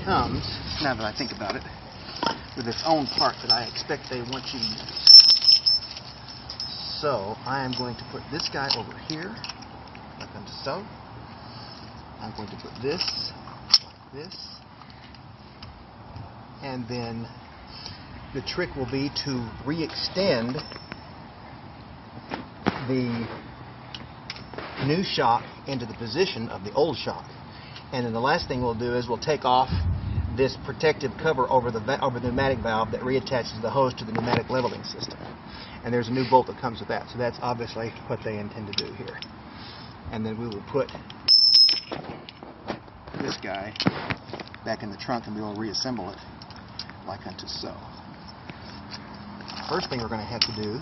comes, now that I think about it, with its own part that I expect they want you to use. So I am going to put this guy over here, like unto so. I'm going to put this like this. And then the trick will be to re-extend the new shock into the position of the old shock. And then the last thing we'll do is we'll take off this protective cover over the pneumatic valve that reattaches the hose to the pneumatic leveling system. And there's a new bolt that comes with that. So that's obviously what they intend to do here. And then we will put this guy back in the trunk and we will reassemble it like unto so. First thing we're going to have to do,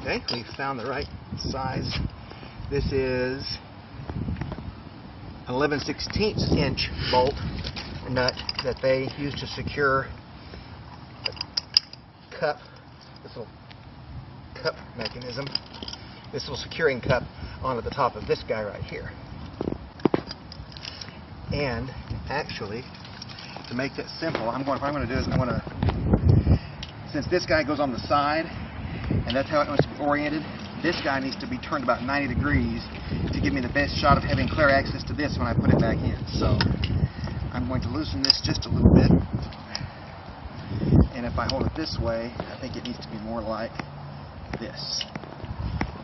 okay, we've found the right size. This is an 11/16 inch bolt nut that they use to secure the cup, this little cup mechanism, this little securing cup onto the top of this guy right here. And actually, to make that simple, what I'm going to do is I'm going to, since this guy goes on the side, and that's how it wants to be oriented, this guy needs to be turned about 90 degrees to give me the best shot of having clear access to this when I put it back in. So I'm going to loosen this just a little bit, and if I hold it this way, I think it needs to be more like this.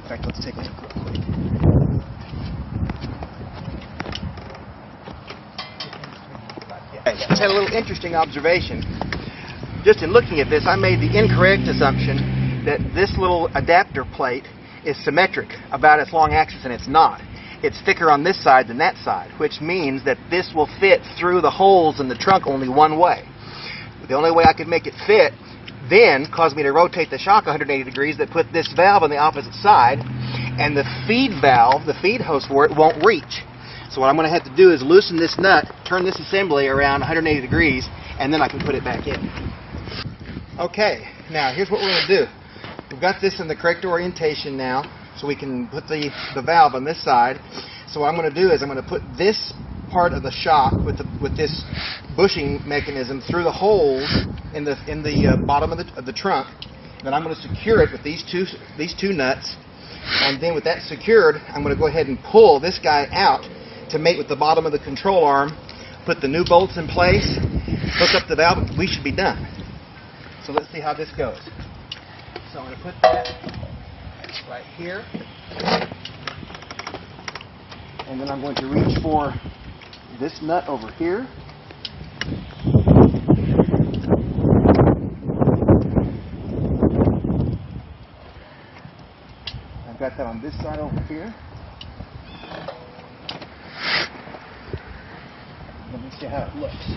In fact, let's take a look real quick. I just had a little interesting observation. Just in looking at this, I made the incorrect assumption that this little adapter plate is symmetric about its long axis, and it's not. It's thicker on this side than that side, which means that this will fit through the holes in the trunk only one way. The only way I could make it fit then caused me to rotate the shock 180 degrees that put this valve on the opposite side, and the feed valve, the feed hose for it, won't reach. So what I'm going to have to do is loosen this nut, turn this assembly around 180 degrees, and then I can put it back in. Okay, now here's what we're going to do. We've got this in the correct orientation now, so we can put the valve on this side. So what I'm going to do is I'm going to put this part of the shock with this bushing mechanism through the holes in the bottom of the trunk. Then I'm going to secure it with these two nuts, and then with that secured, I'm going to go ahead and pull this guy out to mate with the bottom of the control arm, put the new bolts in place, hook up the valve, we should be done. So let's see how this goes. So I'm going to put that right here, and then I'm going to reach for this nut over here. I've got that on this side over here. Let me see how it looks.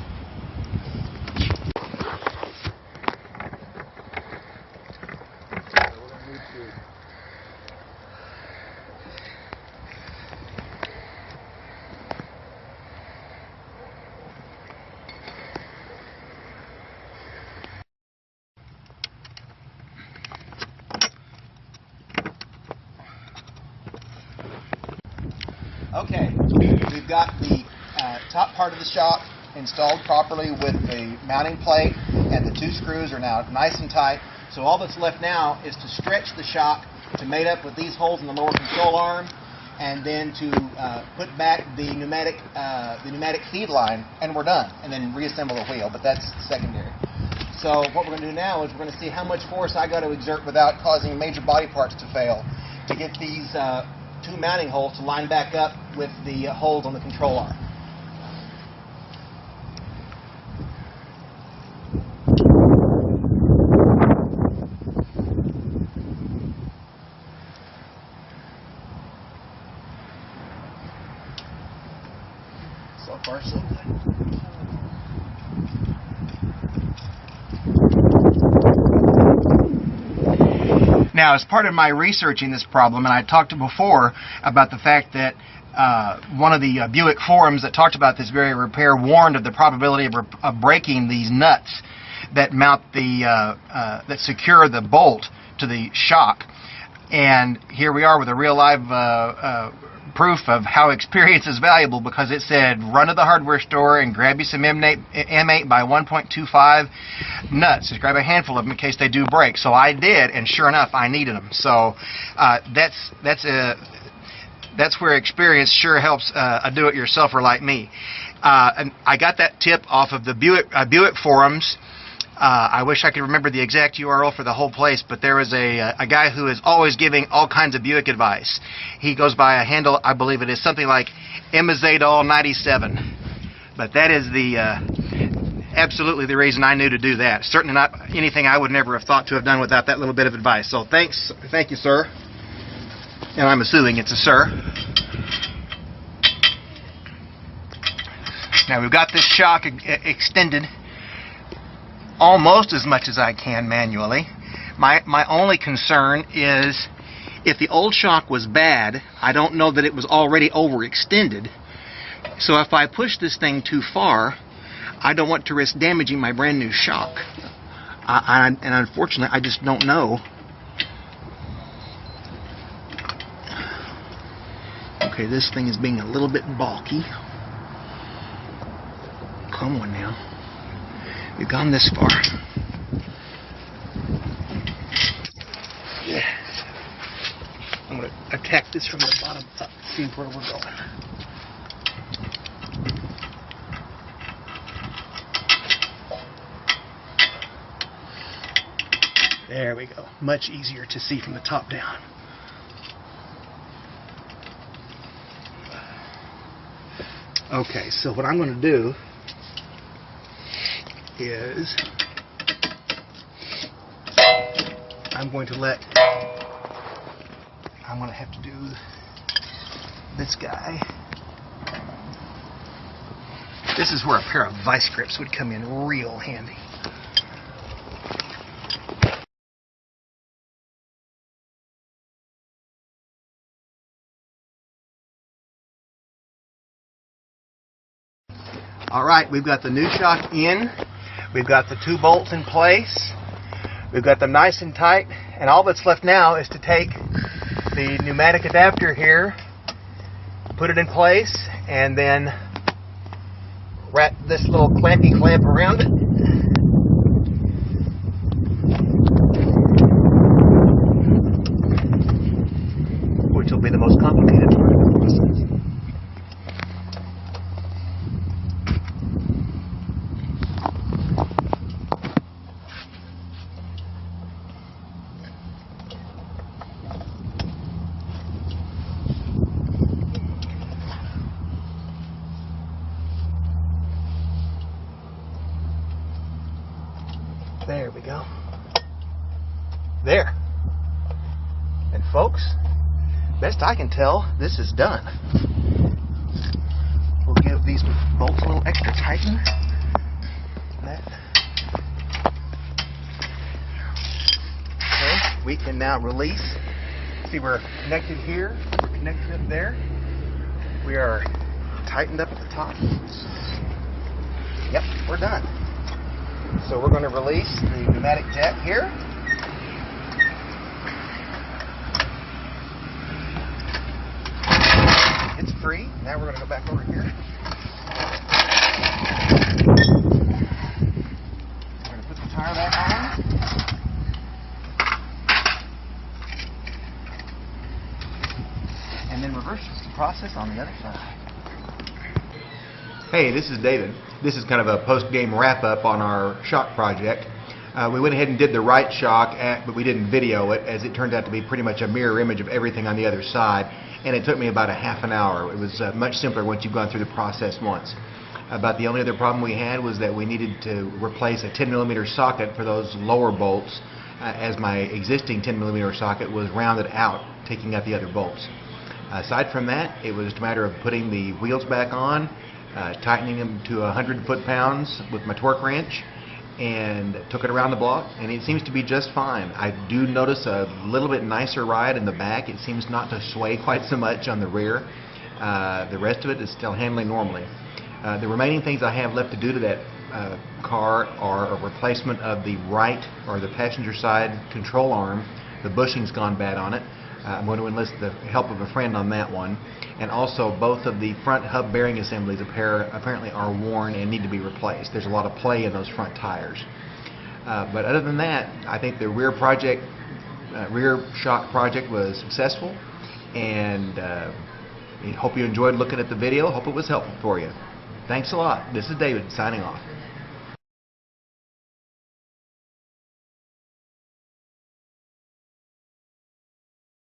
Okay, we've got the top part of the shock installed properly with the mounting plate, and the two screws are now nice and tight. So all that's left now is to stretch the shock to mate up with these holes in the lower control arm, and then to put back the pneumatic feed line, and we're done. And then reassemble the wheel, but that's secondary. So what we're going to do now is we're going to see how much force I got to exert without causing major body parts to fail to get these two mounting holes to line back up with the holes on the control arm. So far, so good. Now, as part of my researching this problem, and I talked before about the fact that one of the Buick forums that talked about this very repair warned of the probability of breaking these nuts that mount that secure the bolt to the shock. And here we are with a real live proof of how experience is valuable, because it said run to the hardware store and grab you some M8 by 1.25 nuts. Just grab a handful of them in case they do break. So I did, and sure enough, I needed them. So that's where experience sure helps a do-it-yourselfer like me. And I got that tip off of the Buick forums. I wish I could remember the exact URL for the whole place, but there was a guy who is always giving all kinds of Buick advice. He goes by a handle, I believe it is something like Emazadol97. But that is the absolutely the reason I knew to do that. Certainly not anything I would never have thought to have done without that little bit of advice. So thank you, sir. And I'm assuming it's a sir. Now we've got this shock extended almost as much as I can manually. My only concern is if the old shock was bad, I don't know that it was already overextended. So if I push this thing too far, I don't want to risk damaging my brand new shock. And unfortunately, I just don't know. Okay, this thing is being a little bit bulky. Come on now. We've gone this far. Yes. I'm going to attack this from the bottom up, see where we're going. There we go. Much easier to see from the top down. Okay, so what I'm going to do is I'm going to have to do this guy. This is where a pair of vice grips would come in real handy. Alright, we've got the new shock in. We've got the 2 bolts in place. We've got them nice and tight. And all that's left now is to take the pneumatic adapter here, put it in place, and then wrap this little clampy clamp around it. Which will be the most complicated part of the process. There we go. There. And folks, best I can tell, this is done. We'll give these bolts a little extra tighten. Okay, we can now release. See, we're connected here, we're connected up there. We are tightened up at the top. Yep, we're done. So we're going to release the pneumatic jack here. It's free. Now we're going to go back over here. We're going to put the tire back on. And then reverse the process on the other side. Hey, this is David. This is kind of a post-game wrap-up on our shock project. We went ahead and did the right shock, but we didn't video it, as it turned out to be pretty much a mirror image of everything on the other side, and it took me about a half an hour. It was much simpler once you've gone through the process once. About the only other problem we had was that we needed to replace a 10mm socket for those lower bolts, as my existing 10mm socket was rounded out, taking out the other bolts. Aside from that, it was just a matter of putting the wheels back on, tightening them to 100 foot-pounds with my torque wrench, and took it around the block, and it seems to be just fine. I do notice a little bit nicer ride in the back. It seems not to sway quite so much on the rear. The rest of it is still handling normally. The remaining things I have left to do to that car are a replacement of the right, or the passenger side control arm. The bushing's gone bad on it. I'm going to enlist the help of a friend on that one. And also, both of the front hub bearing assemblies apparently are worn and need to be replaced. There's a lot of play in those front tires. But other than that, I think the rear shock project was successful, and I hope you enjoyed looking at the video. Hope it was helpful for you. Thanks a lot. This is David signing off.